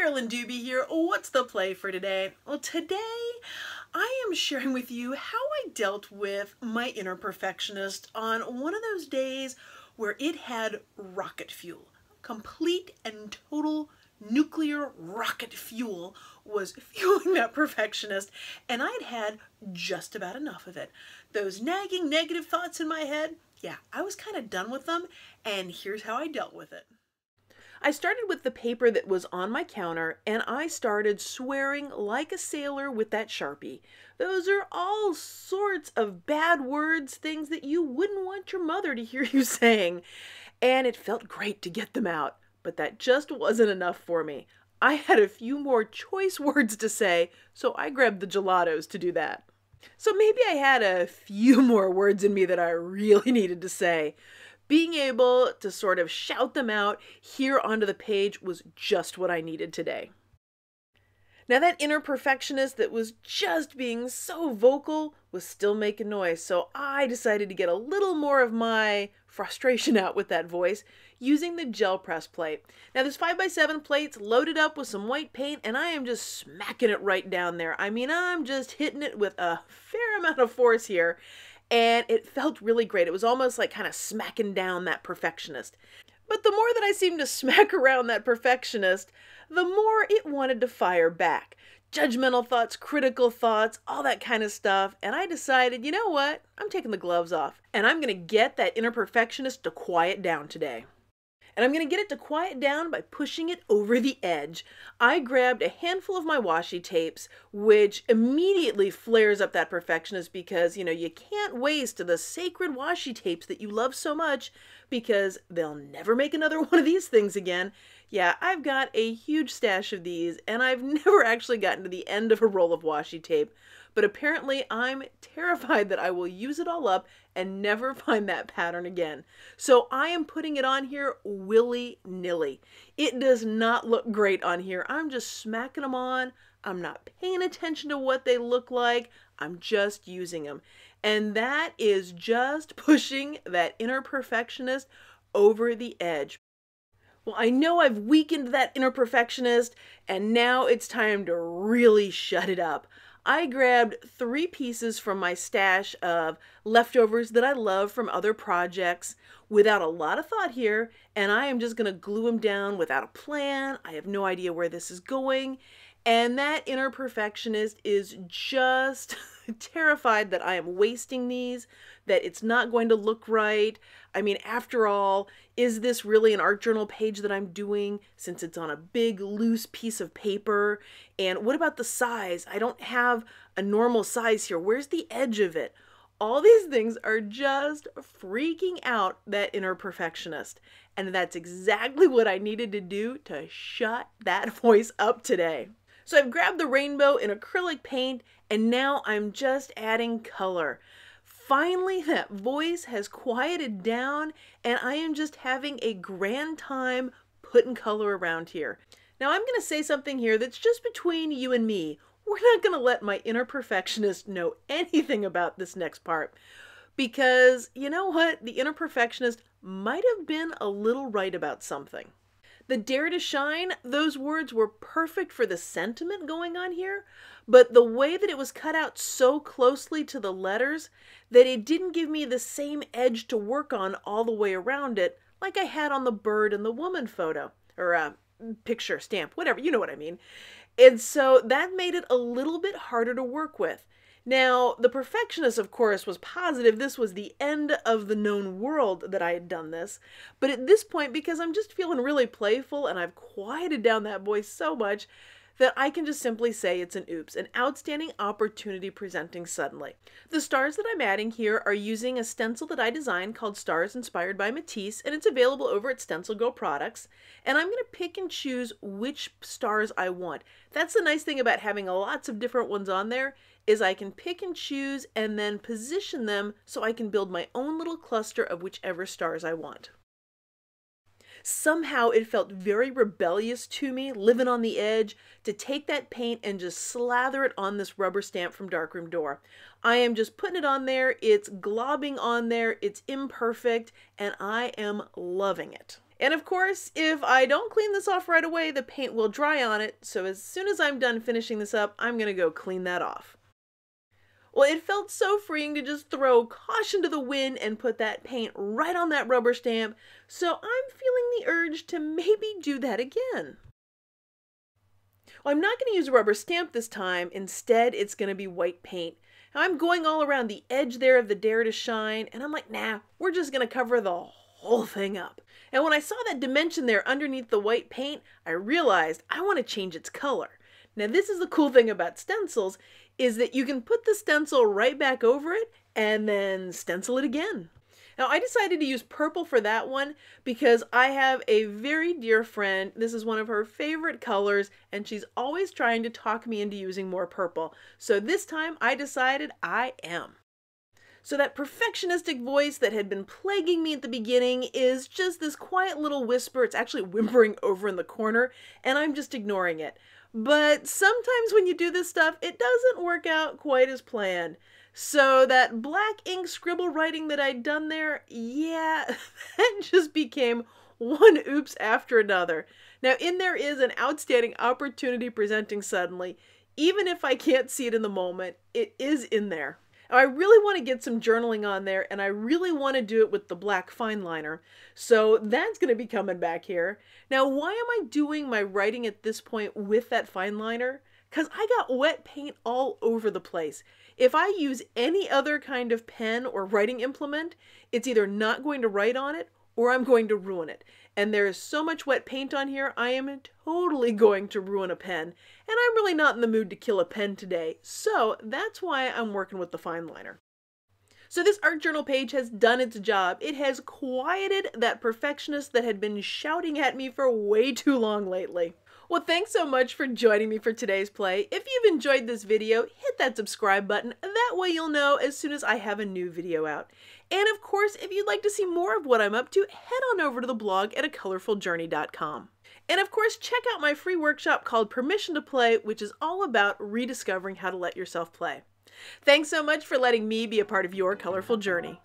Carolyn Doobie here. What's the play for today? Well, today I am sharing with you how I dealt with my inner perfectionist on one of those days where it had rocket fuel. Complete and total nuclear rocket fuel was fueling that perfectionist, and I'd had just about enough of it. Those nagging negative thoughts in my head, yeah, I was kind of done with them, and here's how I dealt with it. I started with the paper that was on my counter, and I started swearing like a sailor with that Sharpie. Those are all sorts of bad words, things that you wouldn't want your mother to hear you saying. And it felt great to get them out, but that just wasn't enough for me. I had a few more choice words to say, so I grabbed the gelatos to do that. So maybe I had a few more words in me that I really needed to say. Being able to sort of shout them out here onto the page was just what I needed today. Now that inner perfectionist that was just being so vocal was still making noise, so I decided to get a little more of my frustration out with that voice using the gel press plate. Now this 5x7 plate's loaded up with some white paint, and I am just smacking it right down there. I mean, I'm just hitting it with a fair amount of force here. And it felt really great. It was almost like kind of smacking down that perfectionist. But the more that I seemed to smack around that perfectionist, the more it wanted to fire back. Judgmental thoughts, critical thoughts, all that kind of stuff. And I decided, you know what? I'm taking the gloves off. And I'm going to get that inner perfectionist to quiet down today. And I'm going to get it to quiet down by pushing it over the edge. I grabbed a handful of my washi tapes, which immediately flares up that perfectionist because, you can't waste the sacred washi tapes that you love so much because they'll never make another one of these things again. Yeah, I've got a huge stash of these, and I've never actually gotten to the end of a roll of washi tape. But apparently I'm terrified that I will use it all up and never find that pattern again. So I am putting it on here willy-nilly. It does not look great on here. I'm just smacking them on. I'm not paying attention to what they look like. I'm just using them. And that is just pushing that inner perfectionist over the edge. Well, I know I've weakened that inner perfectionist, and now it's time to really shut it up. I grabbed 3 pieces from my stash of leftovers that I love from other projects without a lot of thought here, and I am just going to glue them down without a plan. I have no idea where this is going, and that inner perfectionist is just terrified that I am wasting these, that it's not going to look right. I mean, after all, is this really an art journal page that I'm doing since it's on a big loose piece of paper? And what about the size? I don't have a normal size here. Where's the edge of it? All these things are just freaking out that inner perfectionist. And that's exactly what I needed to do to shut that voice up today. So I've grabbed the rainbow in acrylic paint, and now I'm just adding color. Finally, that voice has quieted down, and I am just having a grand time putting color around here. Now I'm going to say something here that's just between you and me. We're not going to let my inner perfectionist know anything about this next part. Because, you know what? The inner perfectionist might have been a little right about something. The dare to shine, those words were perfect for the sentiment going on here, but the way that it was cut out so closely to the letters that it didn't give me the same edge to work on all the way around it like I had on the bird and the woman photo, or picture, stamp, whatever, you know what I mean. And so that made it a little bit harder to work with. Now, the perfectionist, of course, was positive this was the end of the known world that I had done this. But at this point, because I'm just feeling really playful and I've quieted down that voice so much that I can just simply say it's an oops, an outstanding opportunity presenting suddenly. The stars that I'm adding here are using a stencil that I designed called Stars Inspired by Matisse, and it's available over at StencilGirl Products. And I'm going to pick and choose which stars I want. That's the nice thing about having lots of different ones on there, is I can pick and choose and then position them so I can build my own little cluster of whichever stars I want. Somehow it felt very rebellious to me, living on the edge, to take that paint and just slather it on this rubber stamp from Darkroom Door. I am just putting it on there, it's globbing on there, it's imperfect, and I am loving it. And of course, if I don't clean this off right away, the paint will dry on it. So as soon as I'm done finishing this up, I'm going to go clean that off. Well, it felt so freeing to just throw caution to the wind and put that paint right on that rubber stamp. So I'm feeling the urge to maybe do that again. Well, I'm not going to use a rubber stamp this time. Instead, it's going to be white paint. Now, I'm going all around the edge there of the Dare to Shine, and I'm like, nah, we're just going to cover the whole thing up. And when I saw that dimension there underneath the white paint, I realized I want to change its color. Now, this is the cool thing about stencils, is that you can put the stencil right back over it and then stencil it again. Now, I decided to use purple for that one because I have a very dear friend. This is one of her favorite colors, and she's always trying to talk me into using more purple. So this time I decided I am. So that perfectionistic voice that had been plaguing me at the beginning is just this quiet little whisper. It's actually whimpering over in the corner, and I'm just ignoring it. But sometimes when you do this stuff, it doesn't work out quite as planned. So that black ink scribble writing that I'd done there, yeah, that just became one oops after another. Now in there is an outstanding opportunity presenting suddenly. Even if I can't see it in the moment, it is in there. Now, I really want to get some journaling on there, and I really want to do it with the black fine liner. So that's going to be coming back here. Now, why am I doing my writing at this point with that fine liner? Because I got wet paint all over the place. If I use any other kind of pen or writing implement, it's either not going to write on it or I'm going to ruin it. And there is so much wet paint on here, I am totally going to ruin a pen. And I'm really not in the mood to kill a pen today. So that's why I'm working with the fine liner. So this art journal page has done its job. It has quieted that perfectionist that had been shouting at me for way too long lately. Well, thanks so much for joining me for today's play. If you've enjoyed this video, hit that subscribe button. That way you'll know as soon as I have a new video out. And of course, if you'd like to see more of what I'm up to, head on over to the blog at acolorfuljourney.com. And of course, check out my free workshop called Permission to Play, which is all about rediscovering how to let yourself play. Thanks so much for letting me be a part of your colorful journey.